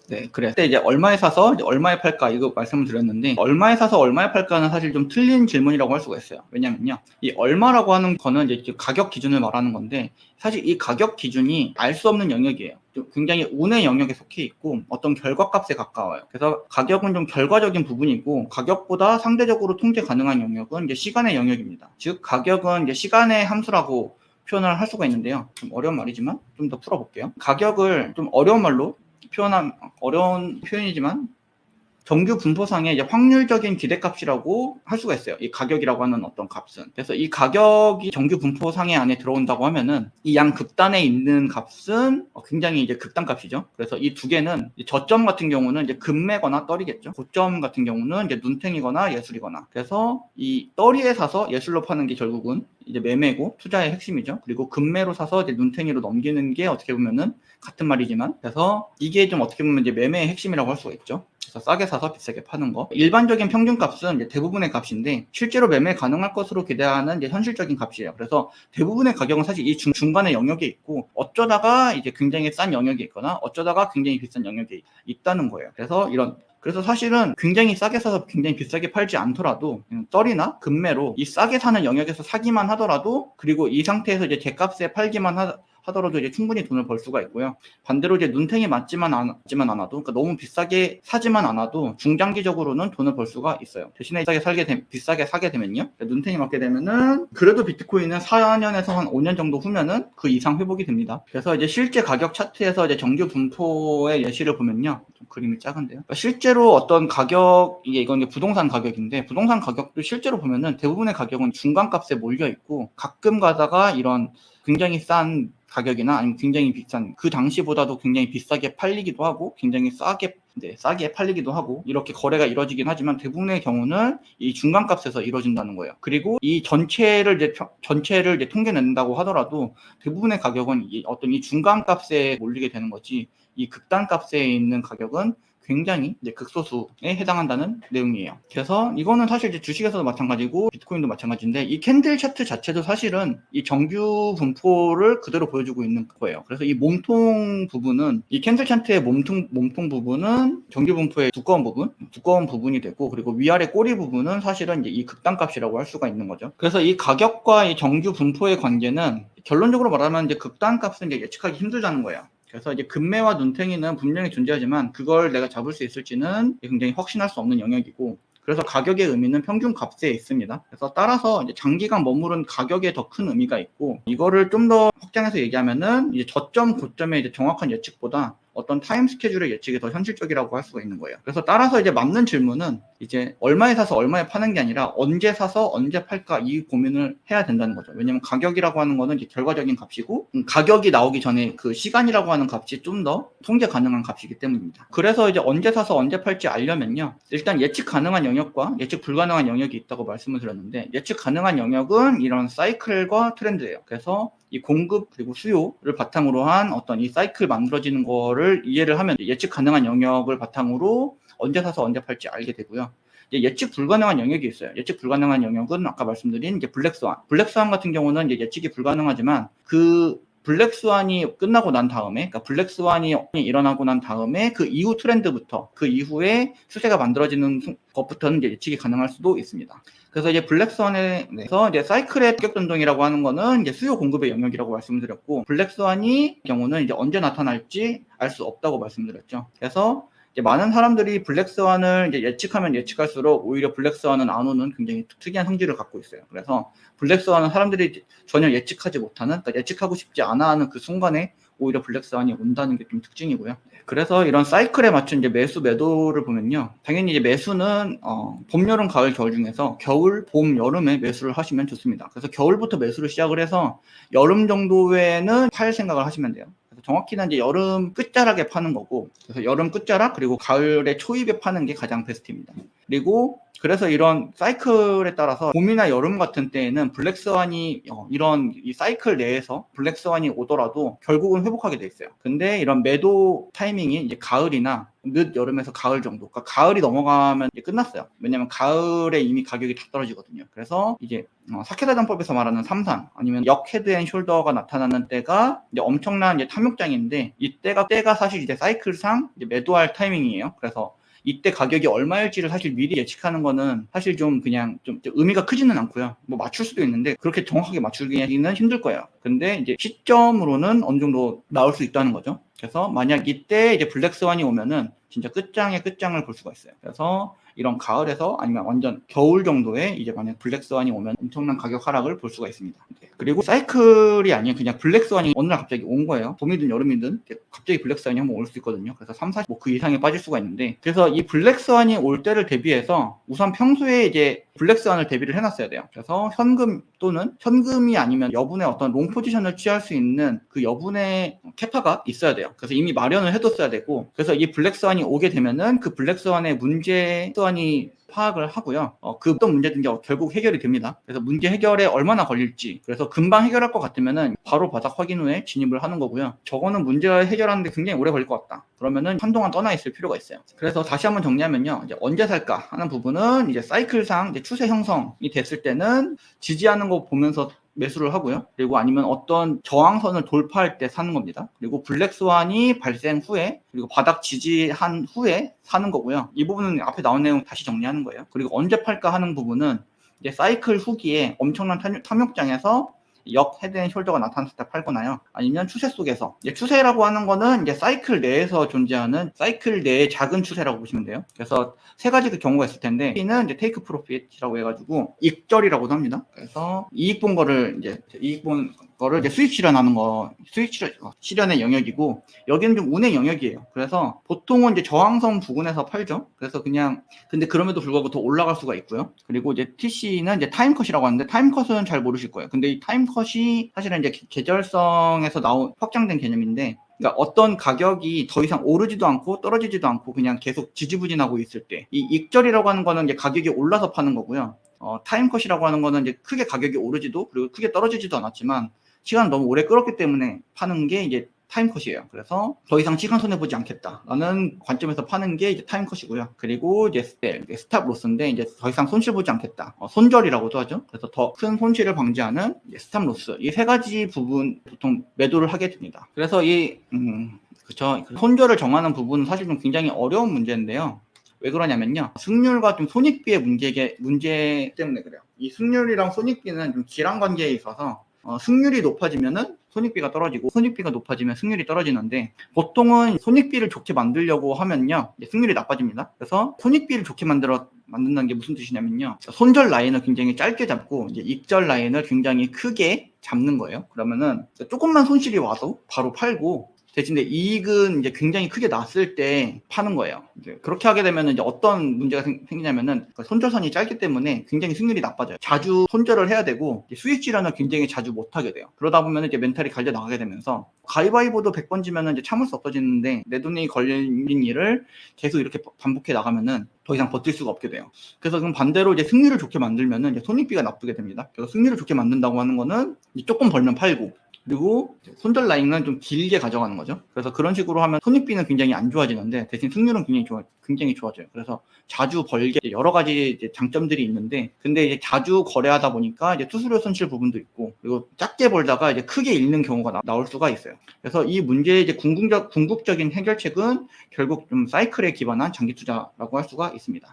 네, 그때 이제 얼마에 사서 이제 얼마에 팔까 이거 말씀을 드렸는데, 얼마에 사서 얼마에 팔까는 사실 좀 틀린 질문이라고 할 수가 있어요. 왜냐면요, 이 얼마라고 하는 거는 이제 가격 기준을 말하는 건데, 사실 이 가격 기준이 알 수 없는 영역이에요. 좀 굉장히 운의 영역에 속해 있고 어떤 결과값에 가까워요. 그래서 가격은 좀 결과적인 부분이고, 가격보다 상대적으로 통제 가능한 영역은 이제 시간의 영역입니다. 즉 가격은 이제 시간의 함수라고 표현을 할 수가 있는데요. 좀 어려운 말이지만 좀 더 풀어볼게요. 가격을 좀 어려운 말로 표현한, 어려운 표현이지만 정규 분포상의 이제 확률적인 기대값이라고 할 수가 있어요. 이 가격이라고 하는 어떤 값은. 그래서 이 가격이 정규 분포상의 안에 들어온다고 하면은 이 양 극단에 있는 값은 굉장히 이제 극단값이죠. 그래서 이 두 개는 저점 같은 경우는 이제 금매거나 떨이겠죠. 고점 같은 경우는 이제 눈탱이거나 예술이거나. 그래서 이 떨이에 사서 예술로 파는 게 결국은 이제 매매고 투자의 핵심이죠. 그리고 금매로 사서 이제 눈탱이로 넘기는 게 어떻게 보면은 같은 말이지만, 그래서 이게 좀 어떻게 보면 이제 매매의 핵심이라고 할 수가 있죠. 그래서 싸게 사서 비싸게 파는 거. 일반적인 평균값은 이제 대부분의 값인데, 실제로 매매 가능할 것으로 기대하는 이제 현실적인 값이에요. 그래서 대부분의 가격은 사실 이 중간의 영역에 있고, 어쩌다가 이제 굉장히 싼 영역에 있거나 어쩌다가 굉장히 비싼 영역에 있다는 거예요. 그래서 사실은 굉장히 싸게 사서 굉장히 비싸게 팔지 않더라도 떨이나 금매로 이 싸게 사는 영역에서 사기만 하더라도, 그리고 이 상태에서 이제 제값에 팔기만 하더라도 이제 충분히 돈을 벌 수가 있고요. 반대로 이제 눈탱이 맞지만 않아도, 그러니까 너무 비싸게 사지만 않아도 중장기적으로는 돈을 벌 수가 있어요. 대신에 비싸게 사게 되면요, 눈탱이 맞게 되면은 그래도 비트코인은 4년에서 한 5년 정도 후면은 그 이상 회복이 됩니다. 그래서 이제 실제 가격 차트에서 이제 정규 분포의 예시를 보면요, 좀 그림이 작은데요. 그러니까 실제로 어떤 가격, 이건 이제 부동산 가격인데, 부동산 가격도 실제로 보면은 대부분의 가격은 중간값에 몰려 있고, 가끔 가다가 이런 굉장히 싼 가격이나 아니면 굉장히 비싼, 그 당시보다도 굉장히 비싸게 팔리기도 하고 굉장히 싸게 팔리기도 하고, 이렇게 거래가 이루어지긴 하지만 대부분의 경우는 이 중간값에서 이루어진다는 거예요. 그리고 이 전체를 이제 통계낸다고 하더라도 대부분의 가격은 어떤 이 중간값에 몰리게 되는 거지, 이 극단값에 있는 가격은 굉장히 이제 극소수에 해당한다는 내용이에요. 그래서 이거는 사실 이제 주식에서도 마찬가지고 비트코인도 마찬가지인데, 이 캔들 차트 자체도 사실은 이 정규 분포를 그대로 보여주고 있는 거예요. 그래서 이 몸통 부분은, 이 캔들 차트의 몸통 부분은 정규 분포의 두꺼운 부분이 되고, 그리고 위아래 꼬리 부분은 사실은 이제 이 극단값이라고 할 수가 있는 거죠. 그래서 이 가격과 이 정규 분포의 관계는 결론적으로 말하면 이제 극단값은 이제 예측하기 힘들다는 거예요. 그래서 이제 금매와 눈탱이는 분명히 존재하지만 그걸 내가 잡을 수 있을지는 굉장히 확신할 수 없는 영역이고, 그래서 가격의 의미는 평균값에 있습니다. 그래서 따라서 이제 장기간 머무른 가격에 더 큰 의미가 있고, 이거를 좀 더 확장해서 얘기하면은 이제 저점 고점의 이제 정확한 예측보다 어떤 타임 스케줄의 예측이 더 현실적이라고 할 수가 있는 거예요. 그래서 따라서 이제 맞는 질문은 이제 얼마에 사서 얼마에 파는 게 아니라 언제 사서 언제 팔까, 이 고민을 해야 된다는 거죠. 왜냐면 가격이라고 하는 거는 이제 결과적인 값이고, 가격이 나오기 전에 그 시간이라고 하는 값이 좀 더 통제 가능한 값이기 때문입니다. 그래서 이제 언제 사서 언제 팔지 알려면요, 일단 예측 가능한 영역과 예측 불가능한 영역이 있다고 말씀을 드렸는데, 예측 가능한 영역은 이런 사이클과 트렌드예요. 그래서 이 공급 그리고 수요를 바탕으로 한 어떤 이 사이클 만들어지는 거를 이해를 하면 예측 가능한 영역을 바탕으로 언제 사서 언제 팔지 알게 되고요. 이제 예측 불가능한 영역이 있어요. 예측 불가능한 영역은 아까 말씀드린 이제 블랙스완 같은 경우는 이제 예측이 불가능하지만, 그 블랙스완이 끝나고 난 다음에, 그러니까 블랙스완이 일어나고 난 다음에 그 이후 트렌드부터, 그 이후에 추세가 만들어지는 것부터는 이제 예측이 가능할 수도 있습니다. 그래서 이제 블랙스완에서 이제 사이클의 가격 변동이라고 하는 거는 이제 수요 공급의 영역이라고 말씀드렸고, 블랙스완이 경우는 이제 언제 나타날지 알 수 없다고 말씀드렸죠. 그래서 이제 많은 사람들이 블랙스완을 이제 예측하면 예측할수록 오히려 블랙스완은 안 오는 굉장히 특이한 성질을 갖고 있어요. 그래서 블랙스완은 사람들이 전혀 예측하지 못하는, 그러니까 예측하고 싶지 않아 하는 그 순간에 오히려 블랙스완이 온다는 게 좀 특징이고요. 그래서 이런 사이클에 맞춘 이제 매수 매도를 보면요, 당연히 이제 매수는 봄, 여름, 가을, 겨울 중에서 겨울, 봄, 여름에 매수를 하시면 좋습니다. 그래서 겨울부터 매수를 시작을 해서 여름 정도에는 팔 생각을 하시면 돼요. 그래서 정확히는 이제 여름 끝자락에 파는 거고, 그래서 여름 끝자락 그리고 가을의 초입에 파는 게 가장 베스트입니다. 그리고 그래서 이런 사이클에 따라서 봄이나 여름 같은 때에는 블랙스완이 이런 이 사이클 내에서 블랙스완이 오더라도 결국은 회복하게 돼 있어요. 근데 이런 매도 타이밍이 이제 가을이나 늦 여름에서 가을 정도, 그러니까 가을이 넘어가면 이제 끝났어요. 왜냐면 가을에 이미 가격이 다 떨어지거든요. 그래서 이제 사케다전법에서 말하는 삼산 아니면 역 헤드앤숄더가 나타나는 때가 이제 엄청난 이제 탐욕장인데, 이때가 사실 이제 사이클상 이제 매도할 타이밍이에요. 그래서 이때 가격이 얼마일지를 사실 미리 예측하는 거는 사실 좀 그냥 좀 의미가 크지는 않고요. 뭐 맞출 수도 있는데 그렇게 정확하게 맞추기는 힘들 거예요. 근데 이제 시점으로는 어느 정도 나올 수 있다는 거죠. 그래서 만약 이때 이제 블랙스완이 오면은 진짜 끝장의 끝장을 볼 수가 있어요. 그래서 이런 가을에서 아니면 완전 겨울 정도에 이제 만약 블랙스완이 오면 엄청난 가격 하락을 볼 수가 있습니다. 그리고 사이클이 아닌 그냥 블랙스완이 어느 날 갑자기 온 거예요. 봄이든 여름이든 갑자기 블랙스완이 한번 올 수 있거든요. 그래서 3, 4, 뭐 그 이상에 빠질 수가 있는데, 그래서 이 블랙스완이 올 때를 대비해서 우선 평소에 이제 블랙스완을 대비를 해놨어야 돼요. 그래서 현금 또는 현금이 아니면 여분의 어떤 롱 포지션을 취할 수 있는 그 여분의 캐파가 있어야 돼요. 그래서 이미 마련을 해뒀어야 되고, 그래서 이 블랙스완이 오게 되면은 그 블랙스완의 문제 스완이 파악을 하고요. 그 어떤 문제든지 결국 해결이 됩니다. 그래서 문제 해결에 얼마나 걸릴지, 그래서 금방 해결할 것 같으면은 바로 바닥 확인 후에 진입을 하는 거고요. 저거는 문제 해결하는데 굉장히 오래 걸릴 것 같다, 그러면은 한동안 떠나 있을 필요가 있어요. 그래서 다시 한번 정리하면요, 이제 언제 살까 하는 부분은 이제 사이클상 이제 추세 형성이 됐을 때는 지지하는 거 보면서 매수를 하고요. 그리고 아니면 어떤 저항선을 돌파할 때 사는 겁니다. 그리고 블랙스완이 발생 후에, 그리고 바닥 지지한 후에 사는 거고요. 이 부분은 앞에 나온 내용 다시 정리하는 거예요. 그리고 언제 팔까 하는 부분은 이제 사이클 후기에 엄청난 탐욕장에서 역 헤드앤숄더가 나타났을 때 팔거나요, 아니면 추세 속에서, 이제 추세라고 하는 거는 이제 사이클 내에서 존재하는 사이클 내의 작은 추세라고 보시면 돼요. 그래서 세 가지 그 경우가 있을 텐데, P는 이제 테이크 프로핏이라고 해가지고 익절이라고도 합니다. 그래서 이익 본 거를 이제 수익 실현하는 거, 수익 실현의 영역이고, 여기는 좀 운의 영역이에요. 그래서 보통은 이제 저항선 부근에서 팔죠. 그래서 그냥, 근데 그럼에도 불구하고 더 올라갈 수가 있고요. 그리고 이제 TC는 이제 타임컷이라고 하는데, 타임컷은 잘 모르실 거예요. 근데 이 타임컷이 사실은 이제 계절성에서 나온 확장된 개념인데, 그러니까 어떤 가격이 더 이상 오르지도 않고 떨어지지도 않고 그냥 계속 지지부진하고 있을 때, 이 익절이라고 하는 거는 이제 가격이 올라서 파는 거고요. 타임컷이라고 하는 거는 이제 크게 가격이 오르지도 그리고 크게 떨어지지도 않았지만 시간을 너무 오래 끌었기 때문에 파는 게 이제 타임컷이에요. 그래서 더 이상 시간 손해보지 않겠다라는 관점에서 파는 게 이제 타임컷이고요. 그리고 이제 스탑 로스인데, 이제 더 이상 손실 보지 않겠다. 손절이라고도 하죠. 그래서 더 큰 손실을 방지하는 스탑 로스. 이 세 가지 부분 보통 매도를 하게 됩니다. 그래서 그쵸. 손절을 정하는 부분은 사실 좀 굉장히 어려운 문제인데요. 왜 그러냐면요, 승률과 좀 손익비의 문제 때문에 그래요. 이 승률이랑 손익비는 좀 기란 관계에 있어서 승률이 높아지면은 손익비가 떨어지고, 손익비가 높아지면 승률이 떨어지는데, 보통은 손익비를 좋게 만들려고 하면요, 승률이 나빠집니다. 그래서 손익비를 좋게 만든다는 게 무슨 뜻이냐면요, 손절 라인을 굉장히 짧게 잡고 이제 익절 라인을 굉장히 크게 잡는 거예요. 그러면은 조금만 손실이 와도 바로 팔고, 대신에 이익은 이제 굉장히 크게 났을 때 파는 거예요. 이제 그렇게 하게 되면 이제 어떤 문제가 생기냐면은, 손절선이 짧기 때문에 굉장히 승률이 나빠져요. 자주 손절을 해야 되고 수익 실현을 굉장히 자주 못 하게 돼요. 그러다 보면 이제 멘탈이 갈려 나가게 되면서, 가위바위보도 100번 지면은 이제 참을 수 없어지는데, 내 돈이 걸린 일을 계속 이렇게 반복해 나가면은 더 이상 버틸 수가 없게 돼요. 그래서 그럼 반대로 이제 승률을 좋게 만들면은 이제 손익비가 나쁘게 됩니다. 그래서 승률을 좋게 만든다고 하는 거는 이제 조금 벌면 팔고, 그리고 손절 라인은 좀 길게 가져가는 거죠. 그래서 그런 식으로 하면 손익비는 굉장히 안 좋아지는데 대신 승률은 굉장히 좋아져요. 그래서 자주 벌게 여러 가지 이제 장점들이 있는데, 근데 이제 자주 거래하다 보니까 이제 수수료 손실 부분도 있고, 그리고 작게 벌다가 이제 크게 잃는 경우가 나올 수가 있어요. 그래서 이 문제의 이제 궁극적인 해결책은 결국 좀 사이클에 기반한 장기 투자라고 할 수가 있습니다.